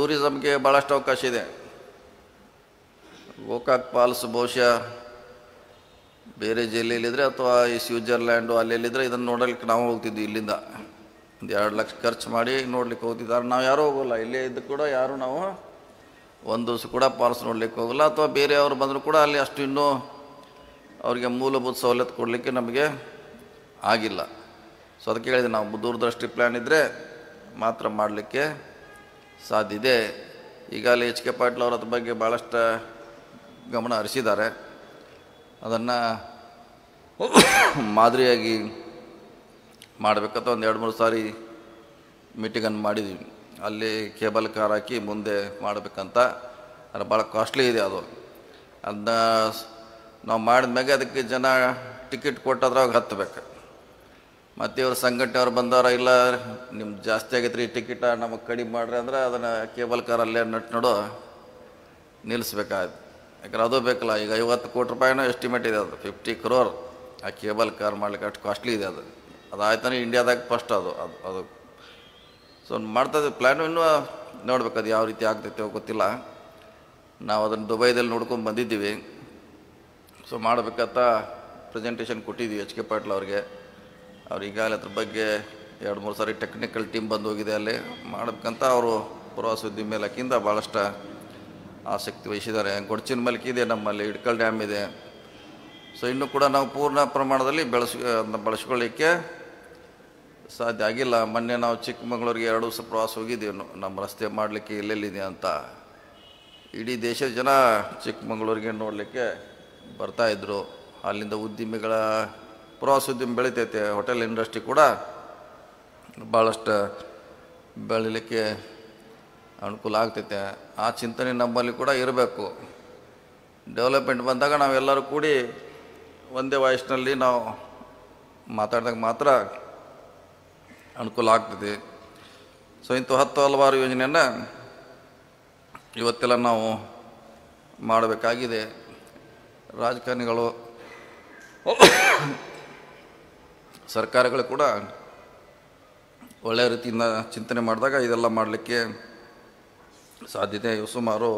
ಟೂರಿಸಮ್ಗೆ ಭಾಳಷ್ಟು ಅವಕಾಶ ಇದೆ. ಗೋಕಾಕ್ ಫಾಲ್ಸ್ ಬಹುಶಃ ಬೇರೆ ಜಿಲ್ಲೆಯಲ್ಲಿದ್ದರೆ ಅಥವಾ ಈ ಸ್ವಿಟ್ಜರ್ಲ್ಯಾಂಡು ಅಲ್ಲೆಲ್ಲಿದ್ದರೆ ಇದನ್ನು ನೋಡಲಿಕ್ಕೆ ನಾವು ಹೋಗ್ತಿದ್ವಿ. ಇಲ್ಲಿಂದ ಒಂದು 2 ಲಕ್ಷ ಖರ್ಚು ಮಾಡಿ ನೋಡ್ಲಿಕ್ಕೆ ಹೋಗ್ತಿದ್ದಾರೆ. ನಾವು ಯಾರೂ ಹೋಗೋಲ್ಲ. ಇಲ್ಲೇ ಇದ್ದು ಕೂಡ ಯಾರು ನಾವು ಒಂದು ದಿವಸ ಕೂಡ ಫಾಲ್ಸ್ ನೋಡ್ಲಿಕ್ಕೆ ಹೋಗಲ್ಲ. ಅಥವಾ ಬೇರೆಯವರು ಬಂದರೂ ಕೂಡ ಅಲ್ಲಿ ಅಷ್ಟು ಇನ್ನೂ ಅವರಿಗೆ ಮೂಲಭೂತ ಸವಲತ್ತು ಕೊಡಲಿಕ್ಕೆ ನಮಗೆ ಆಗಿಲ್ಲ. ಸೊ ಅದಕ್ಕೆ ಹೇಳಿದೆ, ನಾವು ದೂರದೃಷ್ಟಿ ಪ್ಲ್ಯಾನ್ ಇದ್ದರೆ ಮಾತ್ರ ಮಾಡಲಿಕ್ಕೆ ಸಾಧ್ಯ ಇದೆ. ಈಗಾಗಲೇ ಎಚ್ ಕೆ ಪಾಟೀಲ್ ಅವರ ಅದ್ರ ಬಗ್ಗೆ ಭಾಳಷ್ಟು ಗಮನ ಹರಿಸಿದ್ದಾರೆ. ಅದನ್ನು ಮಾದರಿಯಾಗಿ ಮಾಡಬೇಕಂತ ಒಂದು 2-3 ಸಾರಿ ಮೀಟಿಂಗನ್ನು ಮಾಡಿದ್ವಿ. ಅಲ್ಲಿ ಕೇಬಲ್ ಕಾರ್ ಹಾಕಿ ಮುಂದೆ ಮಾಡಬೇಕಂತ. ಅದು ಭಾಳ ಕಾಸ್ಟ್ಲಿ ಇದೆ. ಅದನ್ನ ನಾವು ಮಾಡಿದ ಮ್ಯಾಗೆ ಅದಕ್ಕೆ ಜನ ಟಿಕೆಟ್ ಕೊಟ್ಟದ್ರಾಗ ಹತ್ತಬೇಕು. ಮತ್ತು ಇವ್ರ ಸಂಘಟನೆಯವ್ರು ಬಂದವರ, ಇಲ್ಲ ನಿಮ್ಗೆ ಜಾಸ್ತಿ ಆಗೈತೆ ರೀ ಟಿಕೆಟ, ನಮಗೆ ಕಡಿಮೆ ಮಾಡ್ರಿ ಅಂದ್ರೆ ಅದನ್ನು ಕೇಬಲ್ ಕಾರ್ ಅಲ್ಲೇ ನಡು ನಿಲ್ಲಿಸ್ಬೇಕಾಯ್ತು. ಯಾಕಂದ್ರೆ ಅದು ಬೇಕಲ್ಲ. ಈಗ 50 ಕೋಟಿ ರೂಪಾಯಿನೂ ಎಸ್ಟಿಮೇಟ್ ಇದೆ. ಅದು 50 crore ಆ ಕೇಬಲ್ ಕಾರ್ ಮಾಡ್ಲಿಕ್ಕೆ ಅಷ್ಟು ಕಾಸ್ಟ್ಲಿ ಇದೆ. ಅದು ಆಯ್ತಾನೆ ಇಂಡಿಯಾದಾಗ ಫಸ್ಟ್ ಅದು ಸೊ ಮಾಡ್ತಾಯಿದ್ವಿ. ಪ್ಲ್ಯಾನು ಇನ್ನೂ ನೋಡ್ಬೇಕು ಅದು ಯಾವ ರೀತಿ ಆಗ್ತೈತೆ ಗೊತ್ತಿಲ್ಲ. ನಾವು ಅದನ್ನು ದುಬೈದಲ್ಲಿ ನೋಡ್ಕೊಂಡು ಬಂದಿದ್ದೀವಿ. ಸೊ ಮಾಡಬೇಕಂತ ಪ್ರೆಸೆಂಟೇಷನ್ ಕೊಟ್ಟಿದ್ದೀವಿ ಎಚ್ ಕೆ ಪಾಟೀಲ್ ಅವ್ರಿಗೆ. ಅವ್ರು ಈಗಾಗಲೇ ಅದ್ರ ಬಗ್ಗೆ 2-3 ಸಾರಿ ಟೆಕ್ನಿಕಲ್ ಟೀಮ್ ಬಂದು ಹೋಗಿದೆ. ಅಲ್ಲಿ ಮಾಡಬೇಕಂತ ಅವರು ಪ್ರವಾಸೋದ್ಯಮ ಇಲಾಖೆಯಿಂದ ಭಾಳಷ್ಟು ಆಸಕ್ತಿ ವಹಿಸಿದ್ದಾರೆ. ಗೊಡಚಿನ ಮಲ್ಕಿ ಇದೆ, ನಮ್ಮಲ್ಲಿ ಇಡ್ಕಲ್ ಡ್ಯಾಮ್ ಇದೆ. ಸೊ ಇನ್ನೂ ಕೂಡ ನಾವು ಪೂರ್ಣ ಪ್ರಮಾಣದಲ್ಲಿ ಬಳಸ್ಕೊಳ್ಳಿಕ್ಕೆ ಸಾಧ್ಯ ಆಗಿಲ್ಲ. ಮೊನ್ನೆ ನಾವು ಚಿಕ್ಕಮಗಳೂರಿಗೆ 2 ದಿವಸ ಪ್ರವಾಸ ಹೋಗಿದ್ದೀವಿ. ನಮ್ಮ ರಸ್ತೆ ಮಾಡಲಿಕ್ಕೆ ಎಲ್ಲೆಲ್ಲಿದೆ ಅಂತ. ಇಡೀ ದೇಶದ ಜನ ಚಿಕ್ಕಮಗಳೂರಿಗೆ ನೋಡಲಿಕ್ಕೆ ಬರ್ತಾಯಿದ್ರು. ಅಲ್ಲಿಂದ ಉದ್ಯಮಿಗಳ ಪ್ರವಾಸೋದ್ಯಮ ಬೆಳಿತೈತೆ. ಹೋಟೆಲ್ ಇಂಡಸ್ಟ್ರಿ ಕೂಡ ಭಾಳಷ್ಟು ಬೆಳೀಲಿಕ್ಕೆ ಅನುಕೂಲ ಆಗ್ತೈತೆ. ಆ ಚಿಂತನೆ ನಮ್ಮಲ್ಲಿ ಕೂಡ ಇರಬೇಕು. ಡೆವಲಪ್ಮೆಂಟ್ ಬಂದಾಗ ನಾವೆಲ್ಲರೂ ಕೂಡಿ ಒಂದೇ ವಾಯ್ಸ್ನಲ್ಲಿ ನಾವು ಮಾತಾಡಿದಾಗ ಮಾತ್ರ ಅನುಕೂಲ ಆಗ್ತದೆ. ಸೊ ಇಂಥ 10 ಹಲವಾರು ಯೋಜನೆಯನ್ನು ಇವತ್ತೆಲ್ಲ ನಾವು ಮಾಡಬೇಕಾಗಿದೆ. ರಾಜಕಾರಣಿಗಳು, ಸರ್ಕಾರಗಳು ಕೂಡ ಒಳ್ಳೆಯ ರೀತಿಯಿಂದ ಚಿಂತನೆ ಮಾಡಿದಾಗ ಇದೆಲ್ಲ ಮಾಡಲಿಕ್ಕೆ ಸಾಧ್ಯತೆ. ಸುಮಾರು